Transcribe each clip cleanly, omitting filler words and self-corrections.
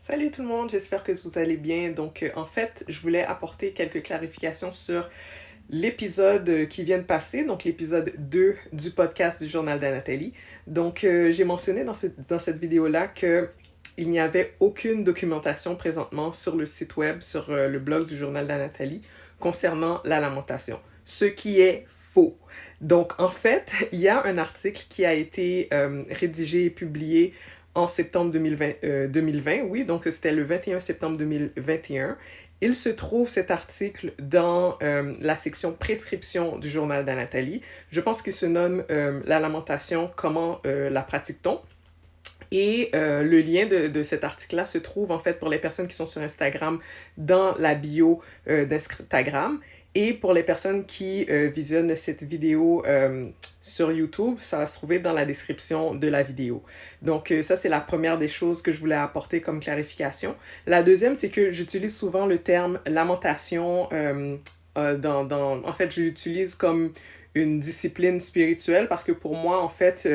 Salut tout le monde, j'espère que vous allez bien. En fait, je voulais apporter quelques clarifications sur l'épisode qui vient de passer, donc l'épisode 2 du podcast du Journal d'Anatolie. J'ai mentionné dans cette vidéo-là que il n'y avait aucune documentation présentement sur le site web, sur le blog du Journal d'Anatolie, concernant la lamentation, ce qui est faux. Donc, en fait, il y a un article qui a été rédigé et publié en septembre 2020, oui, donc c'était le 21 septembre 2021. Il se trouve cet article dans la section prescription du journal d'Anatolie. Je pense qu'il se nomme La lamentation, comment la pratique-t-on? Et le lien de cet article-là se trouve en fait pour les personnes qui sont sur Instagram dans la bio d'Instagram. Et pour les personnes qui visionnent cette vidéo sur YouTube, ça va se trouver dans la description de la vidéo. Ça, c'est la première des choses que je voulais apporter comme clarification. La deuxième, c'est que j'utilise souvent le terme lamentation en fait, je l'utilise comme une discipline spirituelle parce que pour moi, en fait,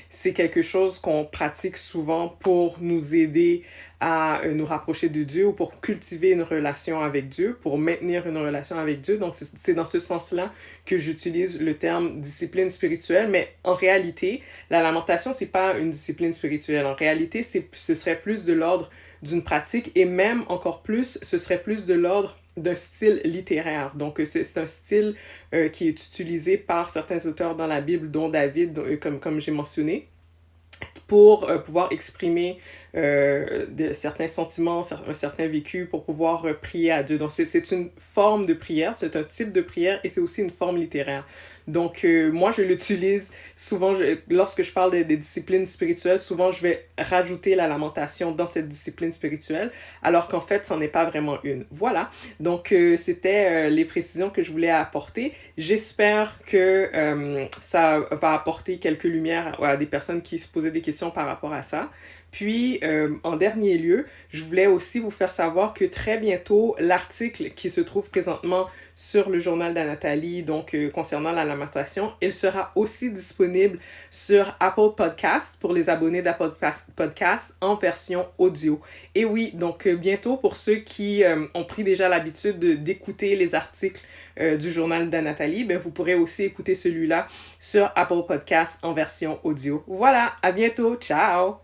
c'est quelque chose qu'on pratique souvent pour nous aider à nous rapprocher de Dieu ou pour cultiver une relation avec Dieu, pour maintenir une relation avec Dieu. Donc, c'est dans ce sens-là que j'utilise le terme discipline spirituelle. Mais en réalité, la lamentation, c'est pas une discipline spirituelle. En réalité, ce serait plus de l'ordre d'une pratique et même encore plus, ce serait plus de l'ordre d'un style littéraire. C'est un style qui est utilisé par certains auteurs dans la Bible, dont David, comme j'ai mentionné, pour pouvoir exprimer certains sentiments, un certain vécu, pour pouvoir prier à Dieu. Donc, c'est une forme de prière, c'est un type de prière et c'est aussi une forme littéraire. Moi, je l'utilise souvent, lorsque je parle des disciplines spirituelles, souvent, je vais rajouter la lamentation dans cette discipline spirituelle, alors qu'en fait, c'en est pas vraiment une. Voilà. C'était les précisions que je voulais apporter. J'espère que ça va apporter quelques lumières à des personnes qui se posaient des questions par rapport à ça. Puis, en dernier lieu, je voulais aussi vous faire savoir que très bientôt, l'article qui se trouve présentement sur le journal d'Anatolie, concernant la lamentation, il sera aussi disponible sur Apple Podcast pour les abonnés d'Apple Podcast en version audio. Et oui, bientôt pour ceux qui ont pris déjà l'habitude d'écouter les articles du journal d'Anatolie, ben, vous pourrez aussi écouter celui-là sur Apple Podcast en version audio. Voilà, à bientôt, ciao!